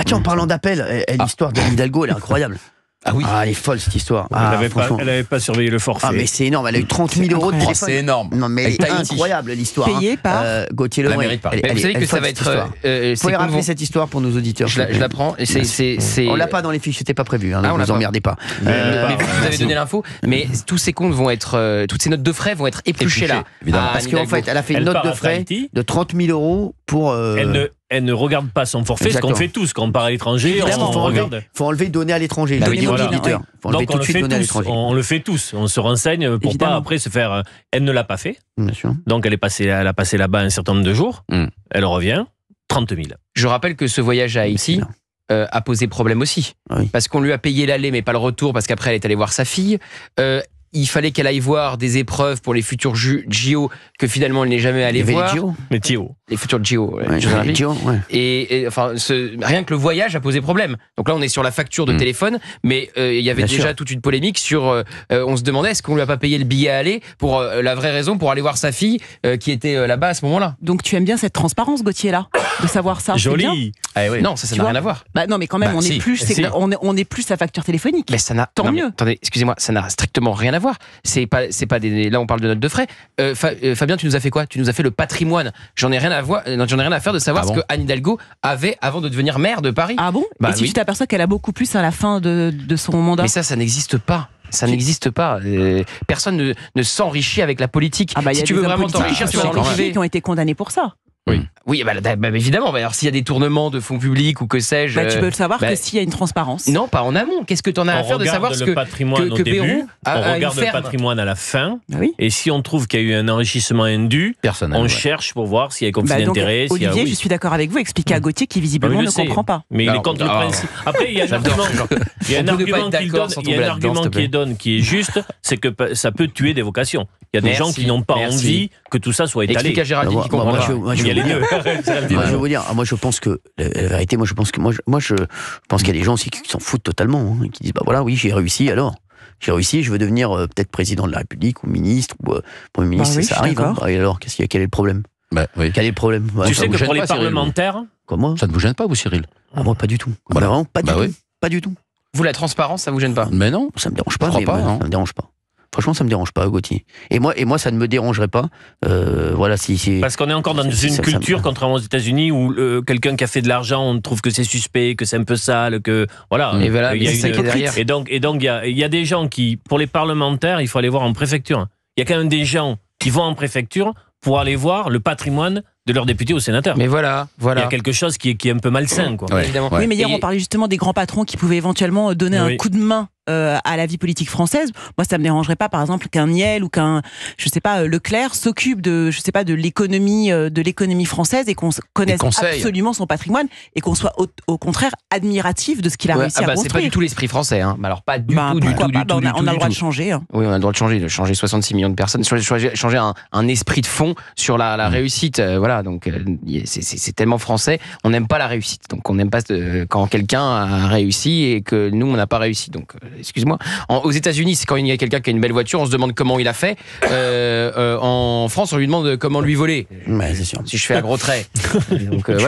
tiens, en parlant d'appel, l'histoire d'Anne Hidalgo, elle est incroyable. Ah oui. Ah, elle est folle cette histoire. Elle n'avait pas surveillé le forfait. Ah, mais c'est énorme. Elle a eu 30 000 euros de téléphone. C'est énorme. Non, mais elle est incroyable l'histoire. Payée par Gauthier Lebret. mérite pas. Vous savez que ça va être. Vous pouvez rappeler cette histoire pour nos auditeurs. Je la prends. On l'a pas dans les fiches, c'était pas prévu. Hein, on ne vous emmerdez pas. Mais vous avez donné l'info. Mais tous ces comptes vont être, toutes ces notes de frais vont être épluchées là. Évidemment. Parce qu'en fait, elle a fait une note de frais de 30 000 euros pour. Elle ne regarde pas son forfait, ce qu'on fait tous quand on part à l'étranger. Évidemment, on regarde. Il faut enlever donner à l'étranger. Bah oui, Donner aux voilà. auditeurs. Faut enlever Donc tout de suite donner à l'étranger. on le fait tous. On se renseigne pour Évidemment. pas après se faire. Elle ne l'a pas fait. Bien sûr. Donc elle a passé là-bas un certain nombre de jours. Elle revient. 30 000. Je rappelle que ce voyage à Haïti a posé problème aussi. Oui. Parce qu'on lui a payé l'aller, mais pas le retour, parce qu'après elle est allée voir sa fille. Il fallait qu'elle aille voir des épreuves pour les futurs JO que finalement elle n'est jamais allée voir. Mais Thio. Les futurs JO. Et enfin, rien que le voyage a posé problème. Donc là, on est sur la facture de téléphone, mais il y avait déjà toute une polémique sur. On se demandait est-ce qu'on lui a pas payé le billet à aller pour la vraie raison pour aller voir sa fille qui était là-bas à ce moment-là. Donc tu aimes bien cette transparence, Gauthier, là, de savoir ça. Joli. Non, ça n'a rien à voir. Bah non, mais quand même, on est plus sa facture téléphonique. Mais ça n'a. Tant mieux. Attendez, excusez-moi, ça n'a strictement rien à voir. C'est pas des. Là, on parle de notes de frais. Fabien, tu nous as fait quoi? Tu nous as fait le patrimoine. J'en ai rien à faire de savoir ce que Anne Hidalgo avait avant de devenir maire de Paris. Ah bon? Et si tu t'aperçois qu'elle a beaucoup plus à la fin de son mandat? Mais ça n'existe pas. Ça n'existe pas. Personne ne s'enrichit avec la politique. Si tu veux vraiment t'enrichir, tu vas en privé. Qui ont été condamnés pour ça. Oui, évidemment. Alors, s'il y a des tournements de fonds publics ou que sais-je. Tu peux le savoir que s'il y a une transparence. Non, pas en amont. Qu'est-ce que tu en as à faire de savoir ce que patrimoine au début, on regarde le patrimoine à la fin. Et si on trouve qu'il y a eu un enrichissement indu, on cherche pour voir s'il y a conflit d'intérêt. Olivier, je suis d'accord avec vous. Expliquez à Gauthier qui visiblement ne comprend pas. Mais il est contre le principe. Après, il y a un argument qu'il donne qui est juste, c'est que ça peut tuer des vocations. Il y a des gens qui n'ont pas envie que tout ça soit étalé. Explique à Géraldine qui comprend pas. Il y a les deux. Je vais vous dire, moi je pense que la vérité, je pense qu'il y a des gens aussi qui s'en foutent totalement, qui disent voilà, oui, j'ai réussi, alors j'ai réussi, je veux devenir peut-être président de la République ou ministre ou Premier ministre, ça arrive. Et alors, quel est le problème? Quel est le problème? Tu sais que pour les parlementaires, comment ça ne vous gêne pas, vous, Cyril? Moi, pas du tout. Vraiment, pas du tout. Vous, la transparence, ça vous gêne pas? Mais non, ça me dérange pas. Ça me dérange pas. Franchement, ça me dérange pas, Gauthier. Et moi, ça ne me dérangerait pas. Parce qu'on est encore dans une culture, contrairement aux États-Unis, où quelqu'un qui a fait de l'argent, on trouve que c'est suspect, que c'est un peu sale, que voilà. Et voilà, il y a ça qui est derrière. Et donc, il y a des gens qui, pour les parlementaires, il faut aller voir en préfecture. Il y a quand même des gens qui vont en préfecture pour aller voir le patrimoine de leurs députés ou sénateurs. Mais voilà. Il y a quelque chose qui est un peu malsain, quoi. Évidemment. Oui, mais hier, on parlait justement des grands patrons qui pouvaient éventuellement donner un coup de main à la vie politique française. Moi, ça me dérangerait pas, par exemple, qu'un Niel ou qu'un, je sais pas, Leclerc s'occupe de l'économie française et qu'on connaisse absolument son patrimoine et qu'on soit au contraire admiratif de ce qu'il a réussi à construire. C'est pas du tout l'esprit français, hein. Alors pas du tout. On a le droit de changer. Oui, on a le droit de changer 66 millions de personnes, changer un esprit de fond sur la réussite. Voilà, donc c'est tellement français. On n'aime pas la réussite. Donc on n'aime pas quand quelqu'un a réussi et que nous on n'a pas réussi. Donc excuse-moi. Aux États-Unis, c'est quand il y a quelqu'un qui a une belle voiture, on se demande comment il a fait. En France, on lui demande comment lui voler. C'est sûr. Si je fais un gros trait. Donc, voilà.